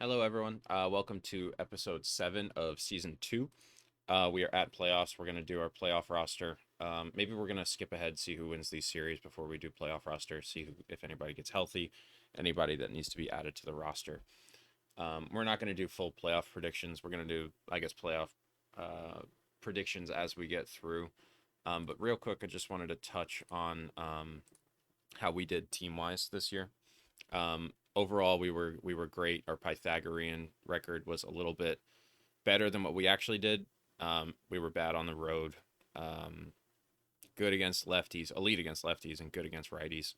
Hello, everyone. Welcome to episode 7 of season 2. We are at playoffs. We're going to do our playoff roster. Maybe we're going to skip ahead, see who wins these series before we do playoff roster, see if anybody gets healthy, anybody that needs to be added to the roster. We're not going to do full playoff predictions. We're going to do, I guess, playoff predictions as we get through. But real quick, I just wanted to touch on how we did team wise this year. Overall, we were great. Our Pythagorean record was a little bit better than what we actually did. We were bad on the road, um, good against lefties, elite against lefties, and good against righties.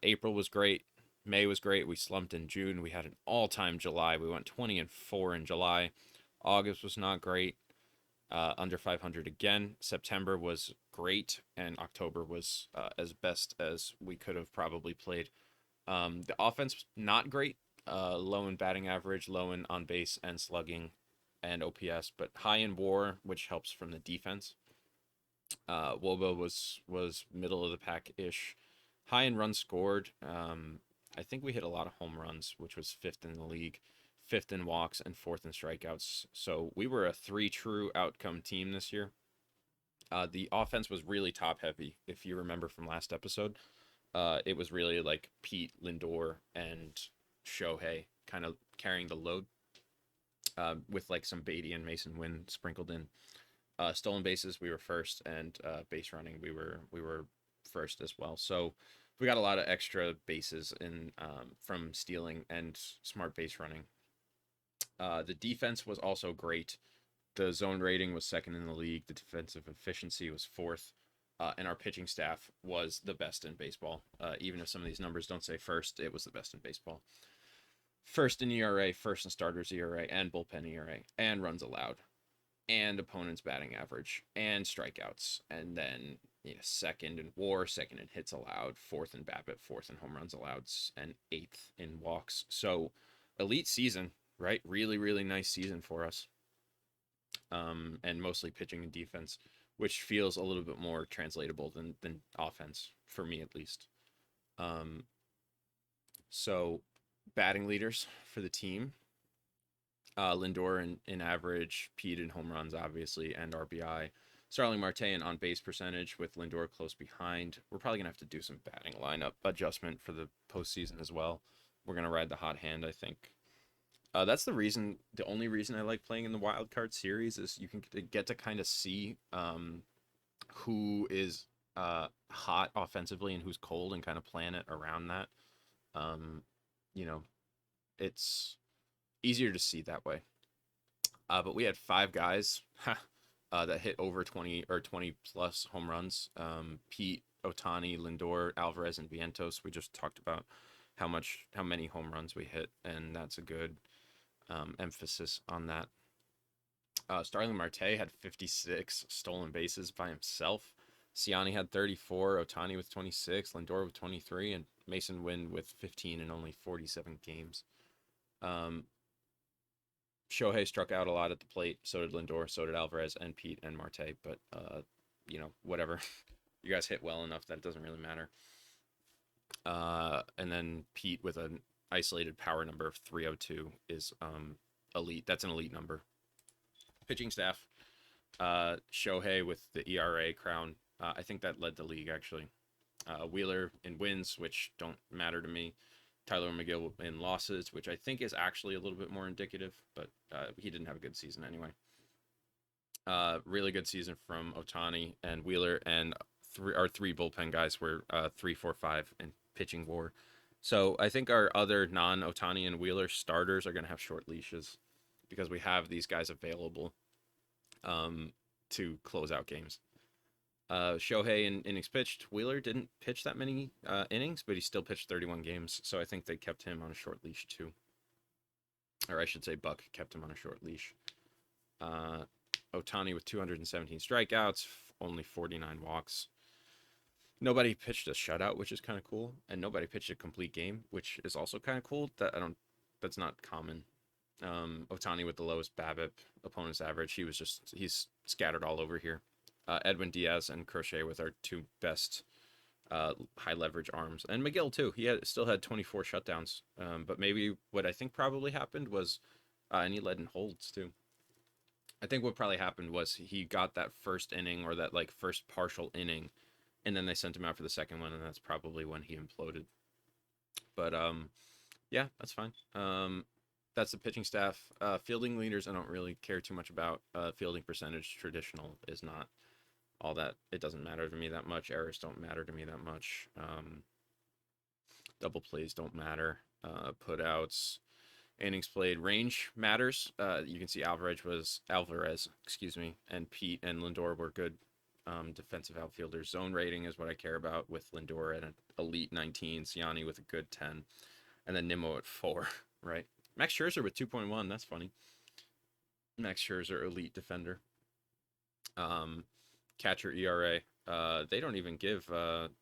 April was great. May was great. We slumped in June. We had an all-time July. We went 20-4 in July. August was not great. Under 500 again. September was great, and October was as best as we could have probably played. The offense was not great. Low in batting average, low in on base and slugging, and OPS, but high in WAR, which helps from the defense. Wobo was middle of the pack ish. High in runs scored. I think we hit a lot of home runs, which was fifth in the league, fifth in walks, and fourth in strikeouts. So we were a three true outcome team this year. The offense was really top heavy, if you remember from last episode. It was really like Pete, Lindor, and Shohei kind of carrying the load, with like some Beatty and Mason Wynn sprinkled in. Stolen bases, we were first, and base running, we were first as well. So we got a lot of extra bases in, from stealing and smart base running. The defense was also great. The zone rating was second in the league. The defensive efficiency was fourth. And our pitching staff was the best in baseball. Even if some of these numbers don't say first, it was the best in baseball. First in ERA, first in starters ERA, and bullpen ERA, and runs allowed, and opponent's batting average, and strikeouts, and then second in WAR, second in hits allowed, fourth in BABIP, fourth in home runs allowed, and eighth in walks. So, elite season, right? Really, really nice season for us. And mostly pitching and defense, which feels a little bit more translatable than offense for me at least. Um, so batting leaders for the team: Lindor in average, Pete in home runs, obviously, and RBI. Starling Marte in on base percentage, with Lindor close behind. We're probably gonna have to do some batting lineup adjustment for the postseason as well. We're gonna ride the hot hand, I think. That's the reason. The only reason I like playing in the wild card series is you can get to kind of see who is hot offensively and who's cold, and kind of plan it around that. Um, you know, it's easier to see that way. But we had five guys that hit over 20 or 20 plus home runs. Pete, Otani, Lindor, Alvarez, and Vientos. We just talked about how many home runs we hit, and that's a good emphasis on that. Starling Marte had 56 stolen bases by himself. Siani had 34, Otani with 26, Lindor with 23, and Mason Wynn with 15 in only 47 games. Um, Shohei struck out a lot at the plate. So did Lindor. So did Alvarez and Pete and Marte. But whatever. You guys hit well enough that it doesn't really matter. And then Pete with an isolated power number of 302 is elite. That's an elite number. Pitching staff: Shohei with the ERA crown. I think that led the league actually. Wheeler in wins, which don't matter to me. Tyler McGill in losses, which I think is actually a little bit more indicative, but he didn't have a good season anyway. Really good season from Otani and Wheeler, and our three bullpen guys were 3, 4, 5 in pitching WAR. So I think our other non-Otani and Wheeler starters are going to have short leashes because we have these guys available to close out games. Shohei in innings pitched. Wheeler didn't pitch that many innings, but he still pitched 31 games. So I think they kept him on a short leash too. Or I should say Buck kept him on a short leash. Otani with 217 strikeouts, only 49 walks. Nobody pitched a shutout, which is kind of cool, and nobody pitched a complete game, which is also kind of cool. That's not common. Otani with the lowest BABIP, opponent's average. He's scattered all over here. Edwin Diaz and Crochet with our two best high leverage arms, and McGill too. He still had 24 shutdowns. But maybe what I think probably happened was, and he led in holds too. I think what probably happened was he got that first inning or that like first partial inning, and then they sent him out for the second one, and that's probably when he imploded. But yeah, that's fine. That's the pitching staff. Fielding leaders, I don't really care too much about. Fielding percentage, traditional, is not all that. It doesn't matter to me that much. Errors don't matter to me that much. Double plays don't matter. Putouts, innings played, range matters. You can see Alvarez, excuse me, and Pete and Lindor were good defensive outfielders. Zone rating is what I care about, with Lindor at an elite 19, Ciani with a good 10, and then Nimmo at 4, right? Max Scherzer with 2.1. That's funny. Max Scherzer, elite defender. Catcher ERA. They don't even give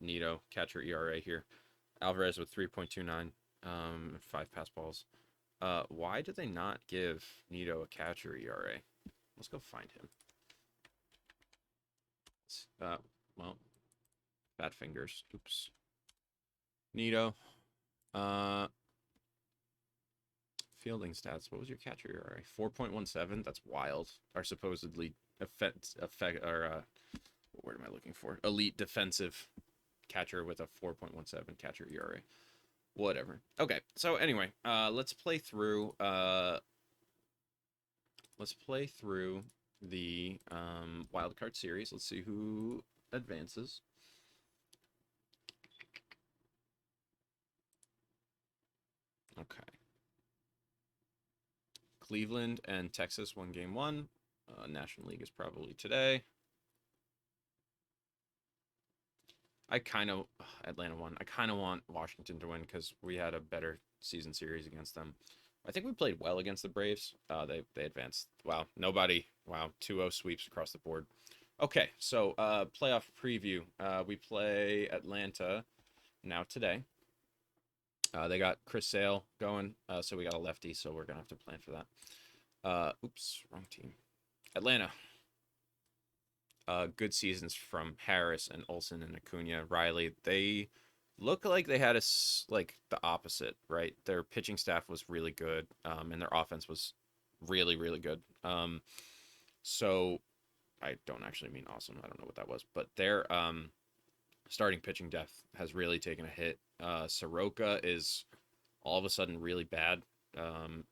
Nito catcher ERA here. Alvarez with 3.29, 5 pass balls. Why did they not give Nito a catcher ERA? Let's go find him. Well, bad fingers. Oops. Nito. Fielding stats. What was your catcher ERA? 4.17. That's wild. Our supposedly effect or what am I looking for? Elite defensive catcher with a 4.17 catcher ERA. Whatever. Okay. So anyway, let's play through the wild card series. Let's see who advances. Okay. Cleveland and Texas won game 1. National League is probably today. I kind of Atlanta won. I kind of want Washington to win because we had a better season series against them. I think we played well against the Braves. They advanced. Wow, nobody. Wow, 2-0 sweeps across the board. Okay, so playoff preview. We play Atlanta now today. They got Chris Sale going, so we got a lefty, so we're gonna have to plan for that. Oops, wrong team. Atlanta. Good seasons from Harris and Olsen and Acuna. Riley, they look like they had like the opposite, right? Their pitching staff was really good, and their offense was really, really good. So I don't actually mean awesome. I don't know what that was, but their starting pitching depth has really taken a hit. Soroka is all of a sudden really bad.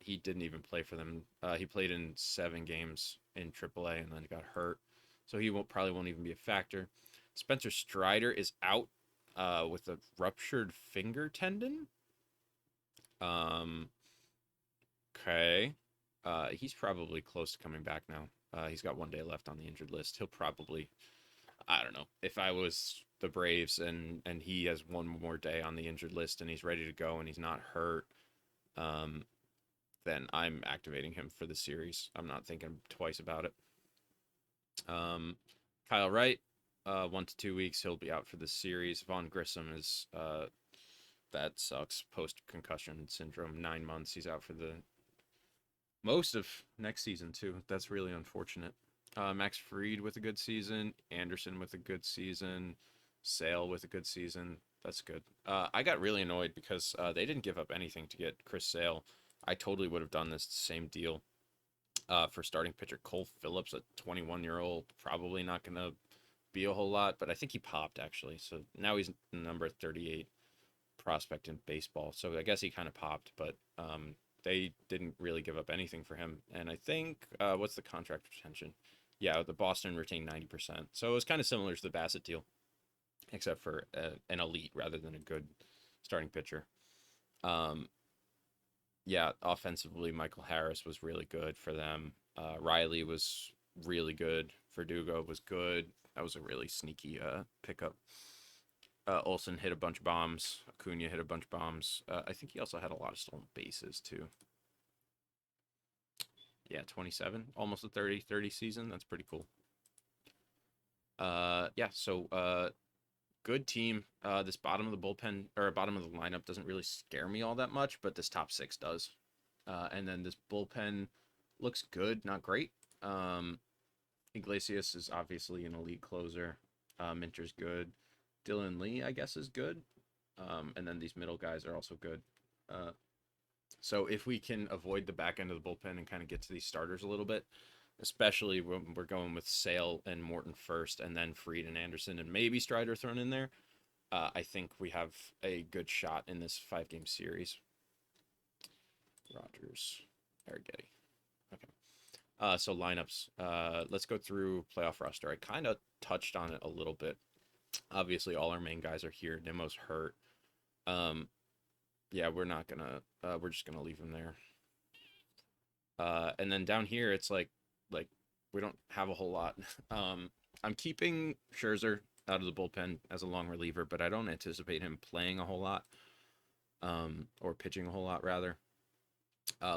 He didn't even play for them. He played in 7 games in AAA and then got hurt, so he probably won't even be a factor. Spencer Strider is out with a ruptured finger tendon. Okay. He's probably close to coming back now. He's got 1 day left on the injured list. He'll probably, I don't know, if I was the Braves and he has 1 more day on the injured list and he's ready to go and he's not hurt, then I'm activating him for the series. I'm not thinking twice about it. Kyle Wright, 1 to 2 weeks, he'll be out for the series. Vaughn Grissom is that sucks. Post concussion syndrome, 9 months. He's out for the most of next season too. That's really unfortunate. Max Fried with a good season. Anderson with a good season. Sale with a good season. That's good. I got really annoyed because they didn't give up anything to get Chris Sale. I totally would have done this same deal for starting pitcher Cole Phillips, a 21-year-old. Probably not going to be a whole lot, but I think he popped actually. So now he's number 38 prospect in baseball. So I guess he kind of popped, but they didn't really give up anything for him. And I think, what's the contract retention? Yeah, the Boston retained 90%. So it was kind of similar to the Bassett deal, except for an elite rather than a good starting pitcher. Yeah, offensively, Michael Harris was really good for them. Riley was really good. Verdugo was good. That was a really sneaky pickup. Olsen hit a bunch of bombs. Acuna hit a bunch of bombs. I think he also had a lot of stolen bases, too. Yeah, 27. Almost a 30 season. That's pretty cool. Yeah, so good team. This bottom of the bullpen, or bottom of the lineup, doesn't really scare me all that much, but this top 6 does. And then this bullpen looks good, not great. Iglesias is obviously an elite closer. Minter's good. Dylan Lee, I guess, is good. And then these middle guys are also good. Uh, so if we can avoid the back end of the bullpen and kind of get to these starters a little bit, especially when we're going with Sale and Morton first, and then Fried and Anderson, and maybe Strider thrown in there, I think we have a good shot in this 5-game series. Rogers, Arrighetti. Okay. So lineups. Let's go through playoff roster. I kind of touched on it a little bit. Obviously, all our main guys are here. Nemo's hurt. Yeah, we're not gonna. We're just gonna leave him there. And then down here, it's like we don't have a whole lot. I'm keeping Scherzer out of the bullpen as a long reliever, but I don't anticipate him playing a whole lot, or pitching a whole lot rather.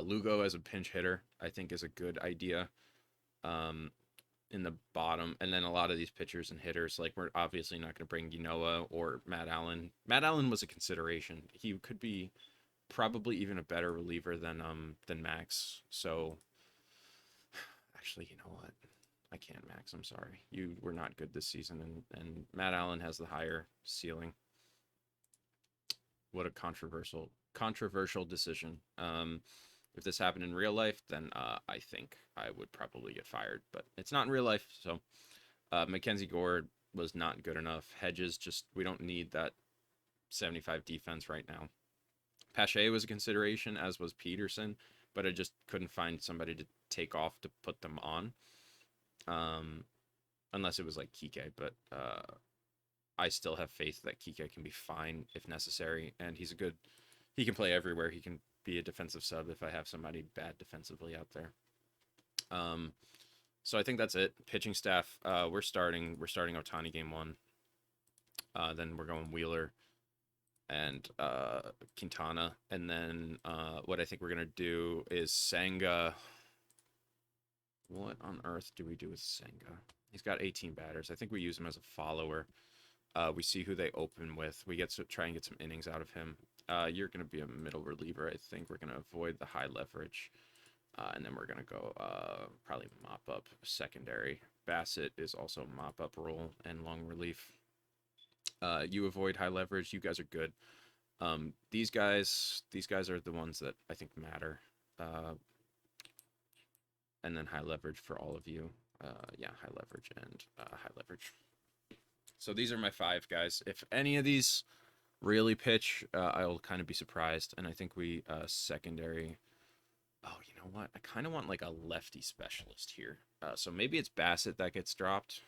Lugo as a pinch hitter, I think, is a good idea. In the bottom, and then a lot of these pitchers and hitters, like we're obviously not going to bring Ynoa or Matt Allen. Matt Allen was a consideration. He could be probably even a better reliever than Max. So actually, you know what? I can't, Max. I'm sorry. You were not good this season, and Matt Allen has the higher ceiling. What a controversial decision. If this happened in real life, then I think I would probably get fired. But it's not in real life, so Mackenzie Gore was not good enough. Hedges, just we don't need that 75 defense right now. Pache was a consideration, as was Peterson, but I just couldn't find somebody to take off to put them on, unless it was like Kike. But I still have faith that Kike can be fine if necessary, and he can play everywhere. He can be a defensive sub if I have somebody bad defensively out there. So I think that's it. Pitching staff, we're starting Ohtani game 1. Then we're going Wheeler and Quintana, and then what I think we're gonna do is Senga. What on earth do we do with Senga? He's got 18 batters. I think we use him as a follower. We see who they open with. We get to try and get some innings out of him. You're going to be a middle reliever. I think we're going to avoid the high leverage. And then we're going to go probably mop up secondary. Bassett is also mop up role and long relief. You avoid high leverage. You guys are good. These guys are the ones that I think matter. And then high leverage for all of you. Yeah, high leverage and high leverage. So these are my 5 guys. If any of these really pitch, I'll kind of be surprised. And I think we secondary. Oh, you know what? I kind of want like a lefty specialist here. So maybe it's Bassett that gets dropped.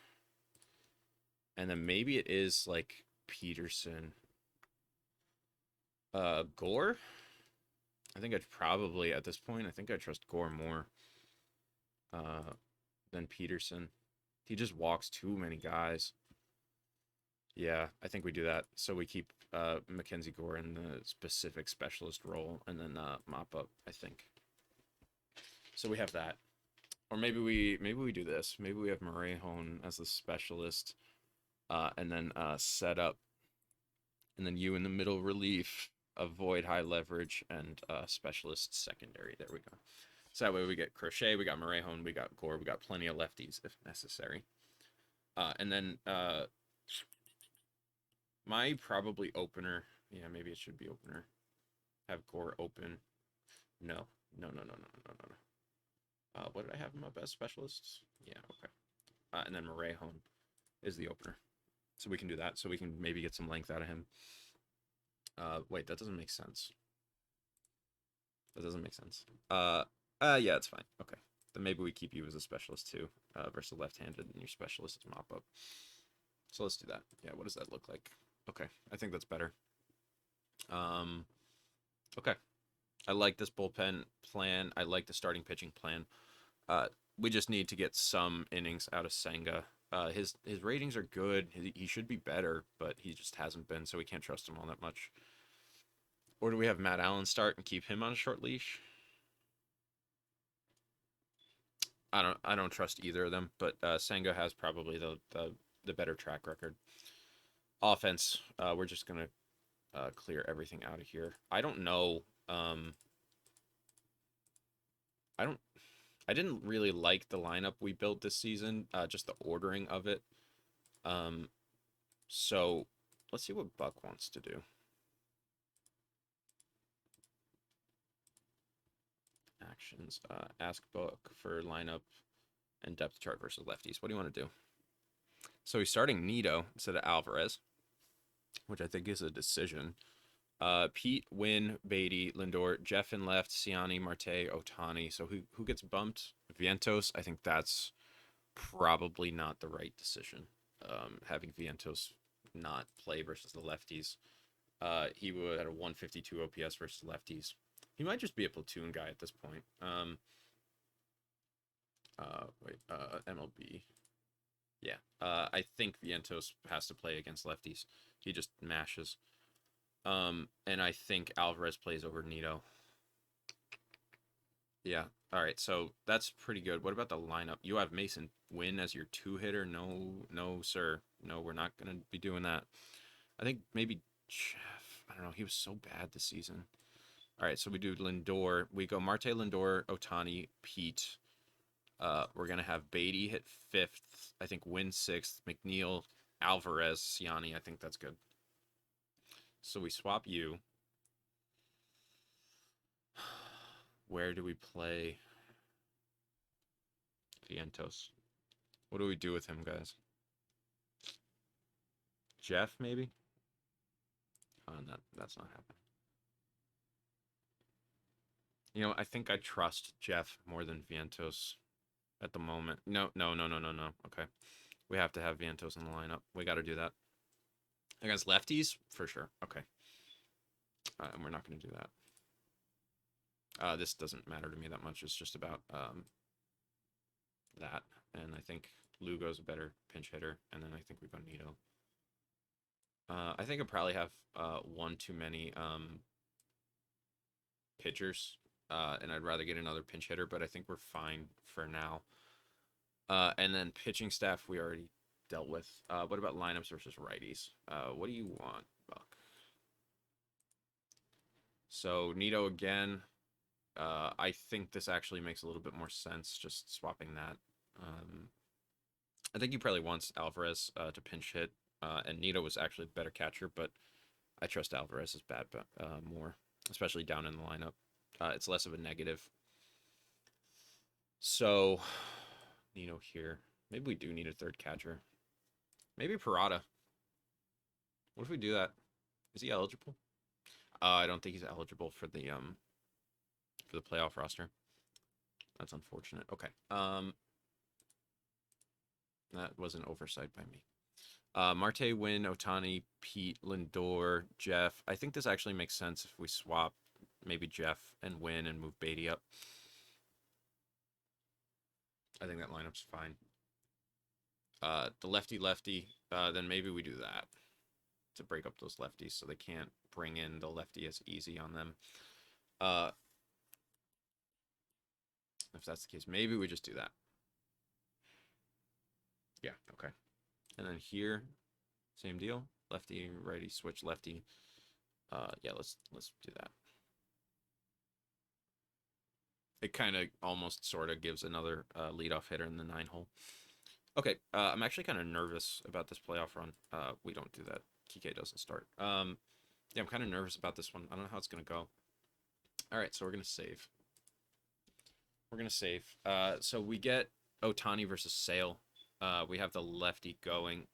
And then maybe it is like Peterson. Gore? I think I'd probably, at this point, I think I trust Gore more than Peterson. He just walks too many guys. Yeah, I think we do that. So we keep Mackenzie Gore in the specific specialist role, and then mop up, I think. So we have that. Or maybe we do this. Maybe we have Morejón as the specialist, and then set up, and then you in the middle relief, avoid high leverage, and specialist secondary. There we go. So that way we get Crochet, we got Morejón, we got Gore, we got plenty of lefties if necessary. And then my probably opener, yeah, maybe it should be opener. Have Gore open. No. What did I have him up as specialists? Yeah, okay. And then Morejón is the opener. So we can do that. So we can maybe get some length out of him. Wait, that doesn't make sense. That doesn't make sense. Yeah, it's fine. Okay. Then maybe we keep you as a specialist too, versus left-handed, and your specialist is mop up. So let's do that. Yeah, what does that look like? Okay, I think that's better. Okay. I like this bullpen plan. I like the starting pitching plan. We just need to get some innings out of Senga. His ratings are good. He should be better, but he just hasn't been, so we can't trust him all that much. Or do we have Matt Allen start and keep him on a short leash? I don't trust either of them, but Senga has probably the better track record. Offense, we're just gonna clear everything out of here. I don't know. I didn't really like the lineup we built this season, just the ordering of it. So let's see what Buck wants to do. Actions. Ask Buck for lineup and depth chart versus lefties. What do you want to do? So he's starting Nito instead of Alvarez, which I think is a decision. Pete, Wynn, Beatty, Lindor, Jeff in left, Ciani, Marte, Otani. So who gets bumped? Vientos. I think that's probably not the right decision. Having Vientos not play versus the lefties. He would have a 152 OPS versus lefties. He might just be a platoon guy at this point. MLB. Yeah. I think Vientos has to play against lefties. He just mashes. And I think Alvarez plays over Nito. Yeah. All right. So that's pretty good. What about the lineup? You have Mason Wynn as your 2-hitter. No, sir. No, we're not going to be doing that. I think maybe Jeff. I don't know. He was so bad this season. All right. So we do Lindor. We go Marte, Lindor, Otani, Pete. We're going to have Beatty hit 5th. I think Wynn 6th. McNeil, Alvarez, Ciani. I think that's good. So we swap you. Where do we play Vientos? What do we do with him, guys? Jeff, maybe? Oh, that's not happening. You know, I think I trust Jeff more than Vientos at the moment. No. Okay. We have to have Vientos in the lineup. We got to do that. Against lefties? For sure. Okay. And we're not going to do that. This doesn't matter to me that much. It's just about that. And I think Lugo's a better pinch hitter. And then I think we go Nito. I think I probably have one too many pitchers. And I'd rather get another pinch hitter. But I think we're fine for now. And then pitching staff we already dealt with. What about lineups versus righties? What do you want, Buck? So Nito again. I think this actually makes a little bit more sense, just swapping that. I think he probably wants Alvarez to pinch hit, and Nito was actually a better catcher, but I trust Alvarez's bat more, especially down in the lineup. It's less of a negative. So, Nito here. Maybe we do need a third catcher. Maybe Parada. What if we do that? Is he eligible? I don't think he's eligible for the playoff roster. That's unfortunate. Okay. That was an oversight by me. Marte, Wynn, Otani, Pete, Lindor, Jeff. I think this actually makes sense if we swap maybe Jeff and Wynn and move Beatty up. I think that lineup's fine. The lefty, then maybe we do that to break up those lefties so they can't bring in the lefty as easy on them. If that's the case, maybe we just do that. Yeah, okay. And then here, same deal. Lefty, righty, switch, lefty. Yeah, let's do that. It kind of almost sort of gives another leadoff hitter in the 9-hole. Okay, I'm actually kind of nervous about this playoff run. We don't do that. Kike doesn't start. Yeah, I'm kind of nervous about this one. I don't know how it's going to go. All right, so we're going to save. So we get Otani versus Sale. We have the lefty going.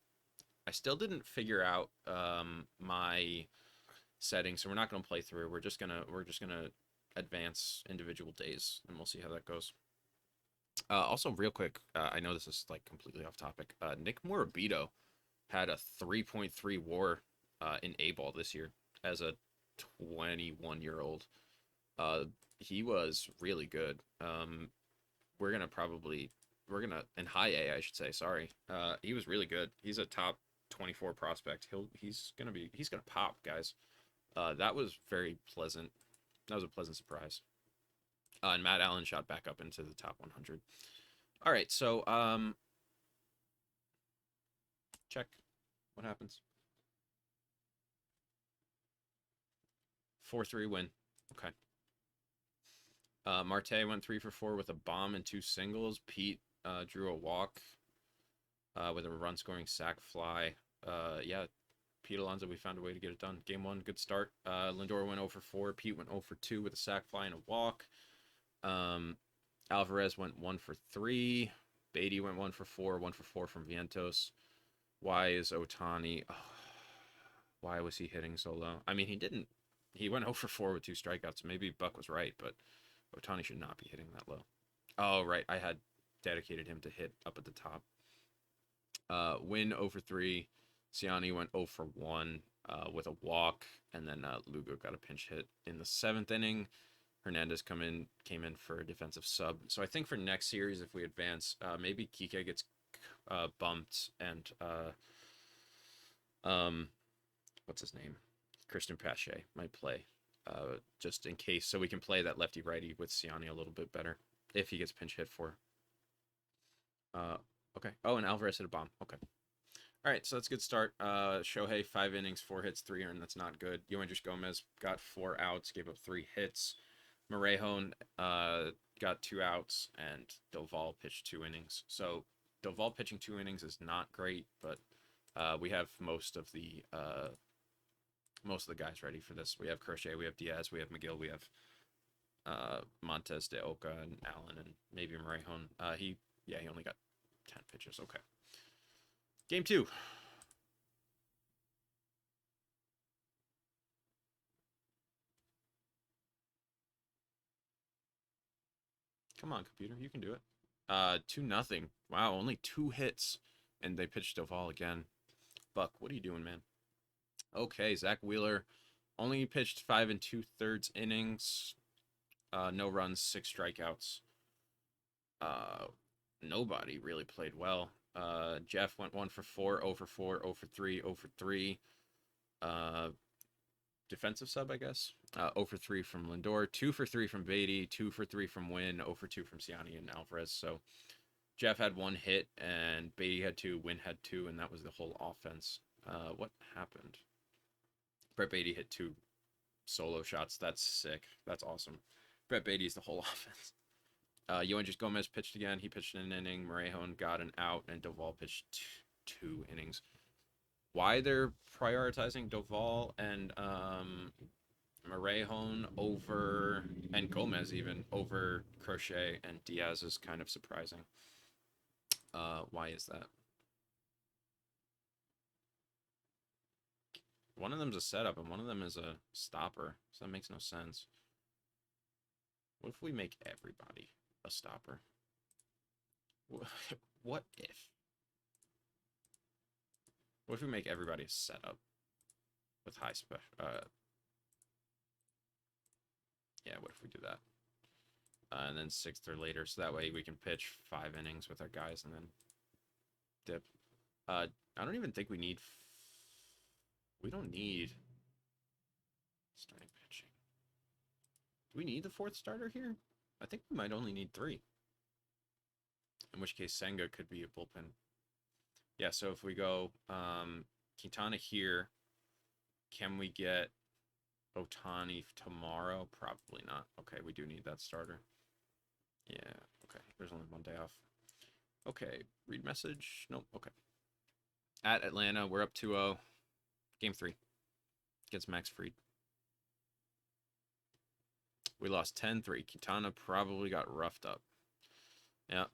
I still didn't figure out my settings, so we're not going to play through. We're just gonna advance individual days, and we'll see how that goes. Also, real quick, I know this is like completely off topic. Nick Morabito had a 3.3 WAR in A-ball this year as a 21-year-old. He was really good. We're gonna in high A, I should say. Sorry. He was really good. He's a top 24 prospect. He's gonna pop, guys. That was very pleasant. That was a pleasant surprise. And Matt Allen shot back up into the top 100. All right, so check. What happens? 4-3 win. Okay. Marte went 3 for 4 with a bomb and 2 singles. Pete drew a walk with a run-scoring sac fly. Yeah, Pete Alonso, we found a way to get it done. Game 1, good start. Lindor went 0 for 4. Pete went 0 for 2 with a sac fly and a walk. Alvarez went 1 for 3. Beatty went 1 for 4. 1 for 4 from Vientos. Why is Ohtani... Oh, why was he hitting so low? I mean, he didn't... He went 0 for 4 with 2 strikeouts. Maybe Buck was right, but Ohtani should not be hitting that low. Oh, right. I had dedicated him to hit up at the top. Win 0 for 3. Ciani went 0 for 1 with a walk, and then Lugo got a pinch hit in the 7th inning. Hernandez came in for a defensive sub. So I think for next series, if we advance, maybe Kike gets bumped, and what's his name? Christian Pache might play, just in case, so we can play that lefty righty with Ciani a little bit better if he gets pinch hit for. Okay. Oh, and Alvarez hit a bomb. Okay. All right, so that's a good start. Shohei, 5 innings, 4 hits, 3 earned. That's not good. Yoendrys Gomez got 4 outs, gave up 3 hits. Morejon got 2 outs, and Doval pitched 2 innings. So Doval pitching 2 innings is not great, but we have most of the guys ready for this. We have Crochet, we have Diaz, we have McGill, we have Montes de Oca and Allen, and maybe Morejon. He only got 10 pitches. Okay. Game 2. Come on, computer. You can do it. 2-0. Wow, only 2 hits. And they pitched Doval again. Buck, what are you doing, man? Okay, Zach Wheeler only pitched 5 2/3 innings. No runs, 6 strikeouts. Nobody really played well. Jeff went 1 for 4, 0 for 4, 0 for 3, 0 for 3. Defensive sub, I guess. 0 for 3 from Lindor, 2 for 3 from Beatty, 2 for 3 from Wynn, 0 for 2 from Ciani and Alvarez. So Jeff had 1 hit, and Beatty had 2, Wynn had 2, and that was the whole offense. What happened? Brett Beatty hit 2 solo shots. That's sick. That's awesome. Brett Beatty's the whole offense. Yoendrys Gomez pitched again. He pitched an inning. Morejon got an out, and Doval pitched 2 innings. Why they're prioritizing Doval and Morejon over, and Gomez even, over Crochet and Diaz is kind of surprising. Why is that? One of them's a setup and one of them is a stopper, so that makes no sense. What if we make everybody a stopper? What if? What if we make everybody a setup with high special? Yeah, what if we do that? And then 6th or later, so that way we can pitch 5 innings with our guys and then dip. I don't even think we need... We don't need starting pitching. Do we need the 4th starter here? I think we might only need 3. In which case, Senga could be a bullpen. Yeah, so if we go Quintana here, can we get Ohtani tomorrow? Probably not. Okay, we do need that starter. Yeah, okay. There's only 1 day off. Okay, read message. Nope, okay. At Atlanta, we're up 2-0. Game 3 against Max Fried. We lost 10-3. Quintana probably got roughed up. Yeah,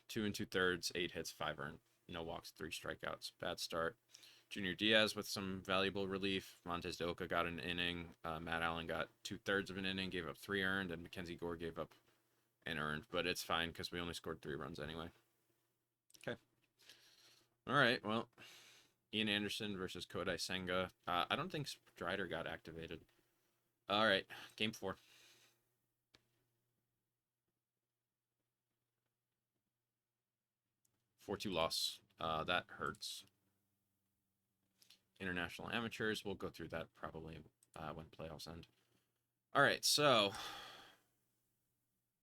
2 2/3, 8 hits, 5 earned. No walks, 3 strikeouts. Bad start. Junior Diaz with some valuable relief. Montes de Oca got an inning. Matt Allen got 2/3 of an inning, gave up 3 earned, and Mackenzie Gore gave up an earned. But it's fine because we only scored 3 runs anyway. Okay. All right, well, Ian Anderson versus Kodai Senga. I don't think Strider got activated. All right, game 4. 4-2 loss. That hurts. International amateurs. We'll go through that probably when playoffs end. All right, so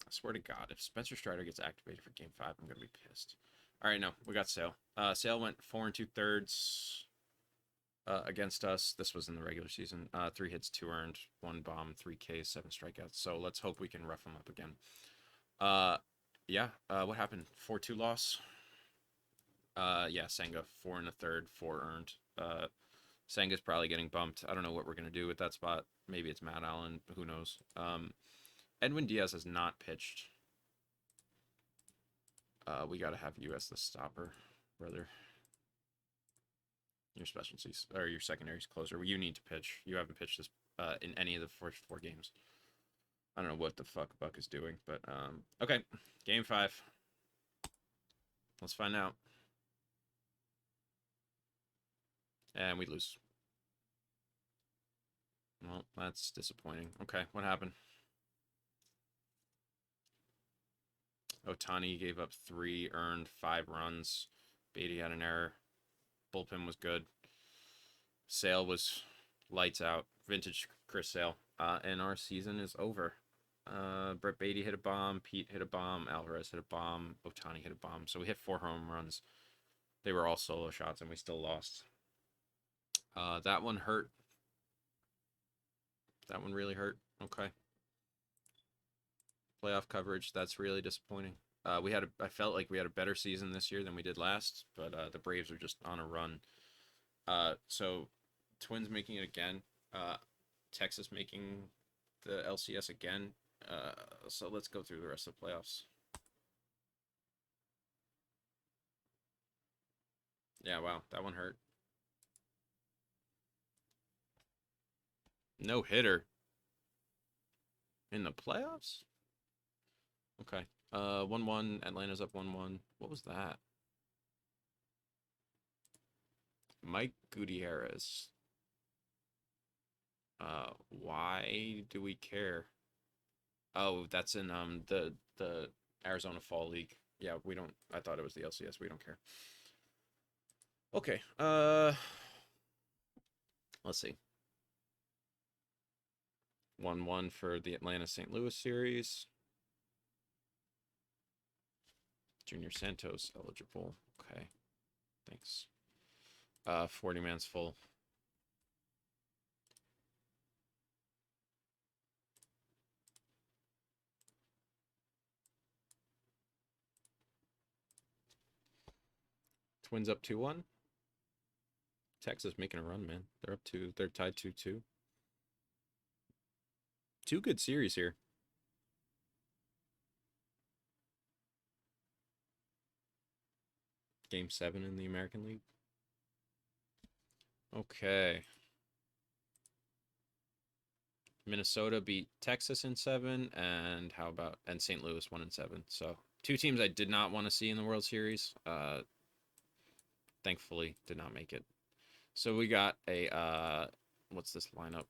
I swear to God, if Spencer Strider gets activated for Game 5, I'm gonna be pissed. All right, no, we got Sale. Sale went 4 2/3 against us. This was in the regular season. 3 hits, 2 earned, 1 bomb, 3 Ks, 7 strikeouts. So let's hope we can rough him up again. Yeah. What happened? 4-2 loss. Yeah, Senga 4 1/3, 4 earned. Senga's probably getting bumped. I don't know what we're going to do with that spot. Maybe it's Matt Allen. Who knows? Edwin Diaz has not pitched. We got to have you as the stopper, brother. Your specialties or your secondaries closer. You need to pitch. You haven't pitched this in any of the first 4 games. I don't know what the fuck Buck is doing, but okay. Game 5. Let's find out. And we lose. Well, that's disappointing. Okay, what happened? Otani gave up 3, earned 5 runs. Beatty had an error. Bullpen was good. Sale was lights out. Vintage Chris Sale. And our season is over. Brett Beatty hit a bomb. Pete hit a bomb. Alvarez hit a bomb. Otani hit a bomb. So we hit 4 home runs. They were all solo shots, and we still lost. That one hurt. That one really hurt. Okay. Playoff coverage. That's really disappointing. I felt like we had a better season this year than we did last, but the Braves are just on a run. So Twins making it again. Texas making the LCS again. So let's go through the rest of the playoffs. Yeah, wow, that one hurt. No hitter in the playoffs? Okay. 1-1. Atlanta's up 1-1. What was that? Mike Gutierrez. Why do we care? Oh, that's in the Arizona Fall League. Yeah, we don't. I thought it was the LCS. We don't care. Okay. Let's see. 1-1 for the Atlanta St. Louis series. Junior Santos eligible. Okay. Thanks. 40 man's full. Twins up 2-1. Texas making a run, man. They're tied 2-2. 2 good series here. Game 7 in the American League. Okay. Minnesota beat Texas in 7, and St. Louis won in 7. So 2 teams I did not want to see in the World Series. Thankfully did not make it. So we got a what's this lineup?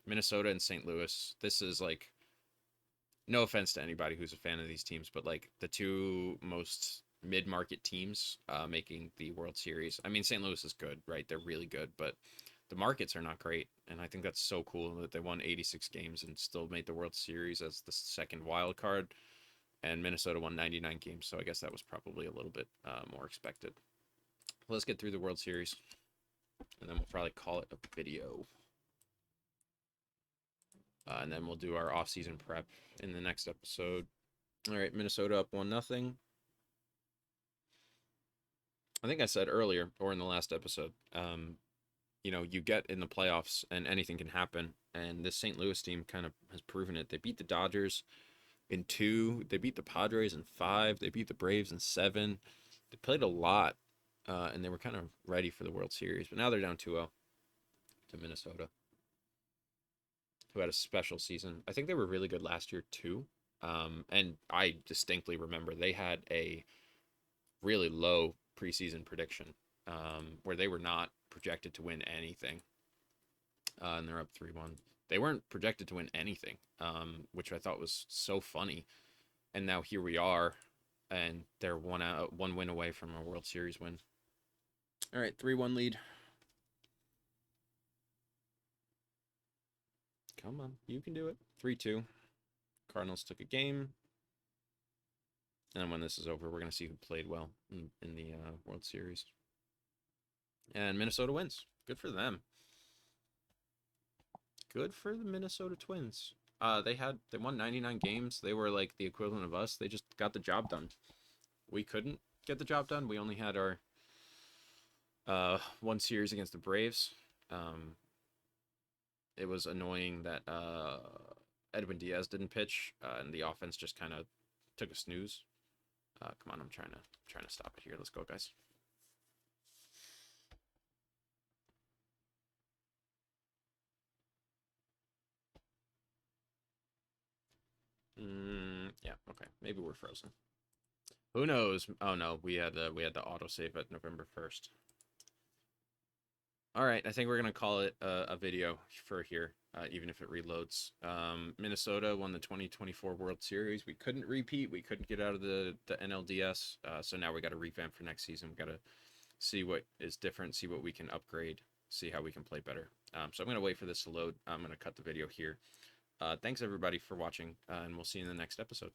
Minnesota and St. Louis. This is like, no offense to anybody who's a fan of these teams, but like the 2 most mid-market teams making the World Series. I mean, St. Louis is good, right? They're really good, but the markets are not great, and I think that's so cool that they won 86 games and still made the World Series as the second wild card, and Minnesota won 99 games, so I guess that was probably a little bit more expected. Let's get through the World Series, and then we'll probably call it a video. And then we'll do our off-season prep in the next episode. All right, Minnesota up 1-0. I think I said earlier, or in the last episode, you get in the playoffs and anything can happen. And this St. Louis team kind of has proven it. They beat the Dodgers in 2. They beat the Padres in 5. They beat the Braves in 7. They played a lot, and they were kind of ready for the World Series. But now they're down 2-0 to Minnesota, who had a special season. I think they were really good last year, too. And I distinctly remember they had a really low preseason prediction where they were not projected to win anything. And they're up 3-1. They weren't projected to win anything, which I thought was so funny. And now here we are, and they're one win away from a World Series win. All right, 3-1 lead. Come on, you can do it. 3-2. Cardinals took a game. And when this is over, we're going to see who played well in the World Series. And Minnesota wins. Good for them. Good for the Minnesota Twins. They won 99 games. They were like the equivalent of us. They just got the job done. We couldn't get the job done. We only had our one series against the Braves. It was annoying that Edwin Diaz didn't pitch, and the offense just kind of took a snooze. Come on, I'm trying to stop it here. Let's go, guys. Yeah, okay. Maybe we're frozen. Who knows? Oh no, we had the autosave at November 1st. All right, I think we're gonna call it a video for here, even if it reloads. Minnesota won the 2024 World Series. We couldn't repeat. We couldn't get out of the NLDS. So now we got to revamp for next season. We got to see what is different, see what we can upgrade, see how we can play better. So I'm gonna wait for this to load. I'm gonna cut the video here. Thanks everybody for watching, and we'll see you in the next episode.